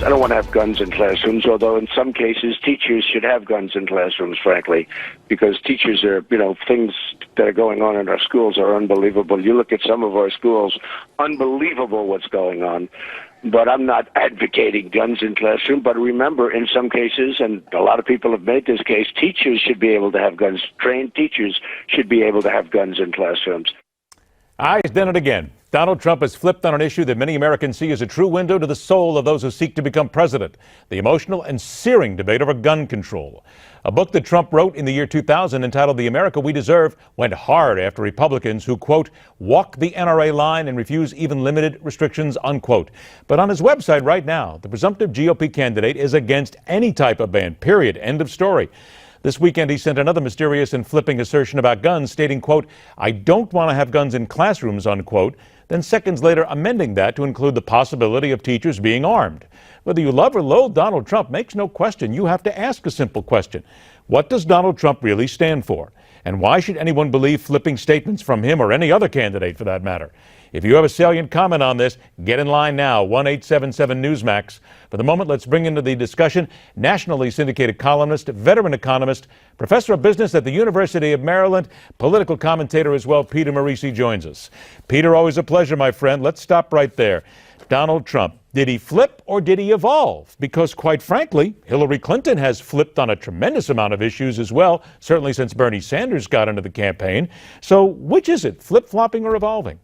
I don't want to have guns in classrooms, although in some cases teachers should have guns in classrooms, frankly, because teachers are, things that are going on in our schools are unbelievable. You look at some of our schools, unbelievable what's going on. But I'm not advocating guns in classroom. But remember, in some cases, and a lot of people have made this case, teachers should be able to have guns. Trained teachers should be able to have guns in classrooms. He's done it again. Donald Trump has flipped on an issue that many Americans see as a true window to the soul of those who seek to become president, the emotional and searing debate over gun control. A book that Trump wrote in the year 2000 entitled The America We Deserve went hard after Republicans who, quote, walk the NRA line and refuse even limited restrictions, unquote. But on his website right now, the presumptive GOP candidate is against any type of ban, period, end of story. This weekend, he sent another mysterious and flipping assertion about guns, stating, quote, I don't want to have guns in classrooms, unquote, then seconds later amending that to include the possibility of teachers being armed. Whether you love or loathe Donald Trump makes no question. You have to ask a simple question. What does Donald Trump really stand for? And why should anyone believe flipping statements from him or any other candidate for that matter? If you have a salient comment on this, get in line now, 1-877-NEWSMAX. For the moment, let's bring into the discussion nationally syndicated columnist, veteran economist, professor of business at the University of Maryland, political commentator as well, Peter Morici joins us. Peter, always a pleasure, my friend. Let's stop right there. Donald Trump, did he flip or did he evolve? Because quite frankly, Hillary Clinton has flipped on a tremendous amount of issues as well, certainly since Bernie Sanders got into the campaign. So which is it, flip-flopping or evolving?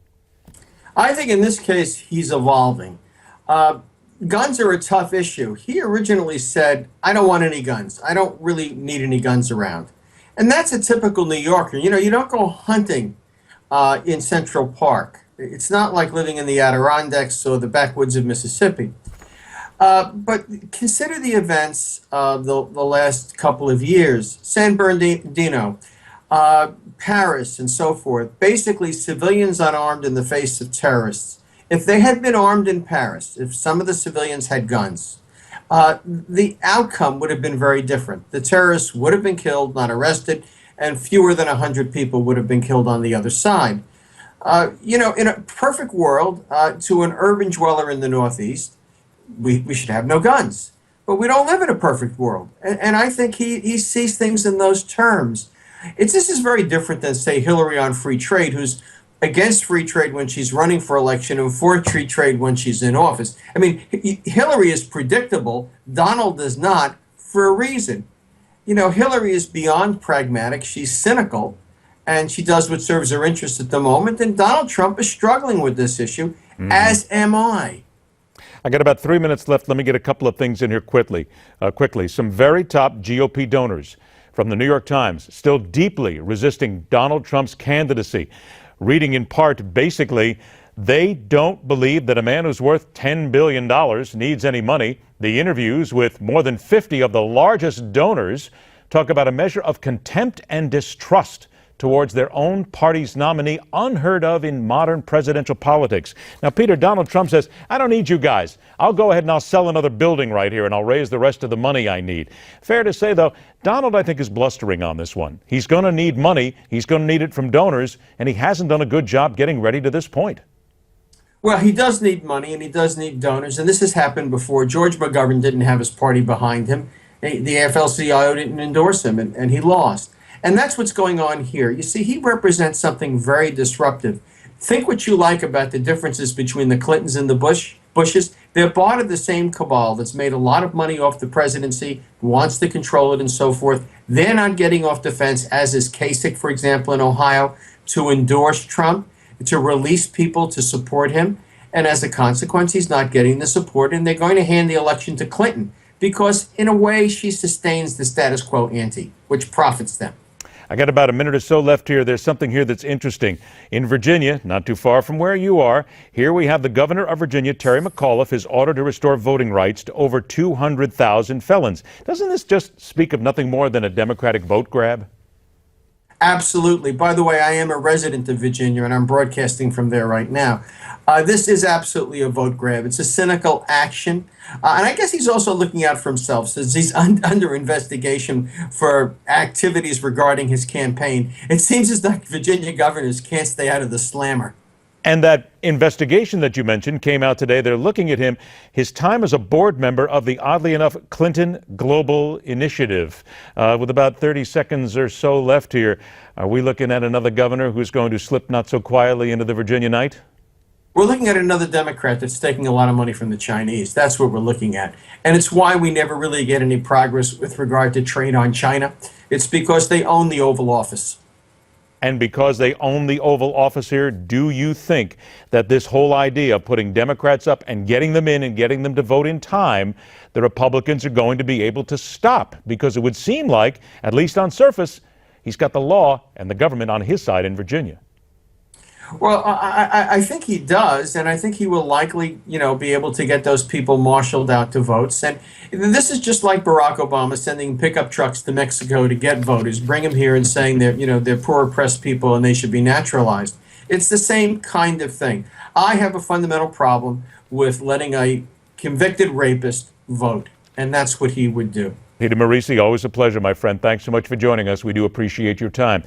I think in this case, he's evolving. Guns are a tough issue. He originally said, I don't want any guns. I don't really need any guns around. And that's a typical New Yorker. You don't go hunting in Central Park. It's not like living in the Adirondacks or the backwoods of Mississippi. But consider the events of the last couple of years. San Bernardino, Paris, and so forth. Basically, civilians unarmed in the face of terrorists. If they had been armed in Paris, if some of the civilians had guns, the outcome would have been very different. The terrorists would have been killed, not arrested, and fewer than 100 people would have been killed on the other side. In a perfect world, to an urban dweller in the Northeast, we should have no guns. But we don't live in a perfect world. And I think he sees things in those terms. This is very different than, say, Hillary on free trade, who's against free trade when she's running for election and for free trade when she's in office. I mean, Hillary is predictable. Donald does not, for a reason. Hillary is beyond pragmatic. She's cynical, and she does what serves her interests at the moment. And Donald Trump is struggling with this issue, as am I. I got about 3 minutes left. Let me get a couple of things in here quickly. Some very top GOP donors from the New York Times still deeply resisting Donald Trump's candidacy. Reading in part, basically, they don't believe that a man who's worth $10 billion needs any money. The interviews with more than 50 of the largest donors talk about a measure of contempt and distrust towards their own party's nominee, unheard of in modern presidential politics. Now, Peter, Donald Trump says, I don't need you guys. I'll go ahead and I'll sell another building right here and I'll raise the rest of the money I need. Fair to say, though, Donald, I think, is blustering on this one. He's going to need money. He's going to need it from donors, and he hasn't done a good job getting ready to this point. Well, he does need money and he does need donors, and this has happened before. George McGovern didn't have his party behind him. The AFL-CIO didn't endorse him, and he lost. And that's what's going on here. You see, he represents something very disruptive. Think what you like about the differences between the Clintons and the Bushes. They're part of the same cabal that's made a lot of money off the presidency, wants to control it, and so forth. They're not getting off the fence, as is Kasich, for example, in Ohio, to endorse Trump, to release people to support him. And as a consequence, he's not getting the support, and they're going to hand the election to Clinton because, in a way, she sustains the status quo ante, which profits them. I got about a minute or so left here. There's something here that's interesting. In Virginia, not too far from where you are, here we have the governor of Virginia, Terry McAuliffe, his order to restore voting rights to over 200,000 felons. Doesn't this just speak of nothing more than a Democratic vote grab? Absolutely. By the way, I am a resident of Virginia, and I'm broadcasting from there right now. This is absolutely a vote grab. It's a cynical action. And I guess he's also looking out for himself, since he's under investigation for activities regarding his campaign. It seems as though Virginia governors can't stay out of the slammer. And that investigation that you mentioned came out today. They're looking at him, his time as a board member of the, oddly enough, Clinton Global Initiative. With about 30 seconds or so left here, are we looking at another governor who's going to slip not so quietly into the Virginia night? We're looking at another Democrat that's taking a lot of money from the Chinese. That's what we're looking at. And it's why we never really get any progress with regard to trade on China. It's because they own the Oval Office. And because they own the Oval Office here, do you think that this whole idea of putting Democrats up and getting them in and getting them to vote in time, the Republicans are going to be able to stop? Because it would seem like, at least on surface, he's got the law and the government on his side in Virginia. Well, I think he does, and I think he will likely, be able to get those people marshaled out to votes. And this is just like Barack Obama sending pickup trucks to Mexico to get voters, bring them here and saying they're poor, oppressed people and they should be naturalized. It's the same kind of thing. I have a fundamental problem with letting a convicted rapist vote, and that's what he would do. Peter Morici, always a pleasure, my friend. Thanks so much for joining us. We do appreciate your time.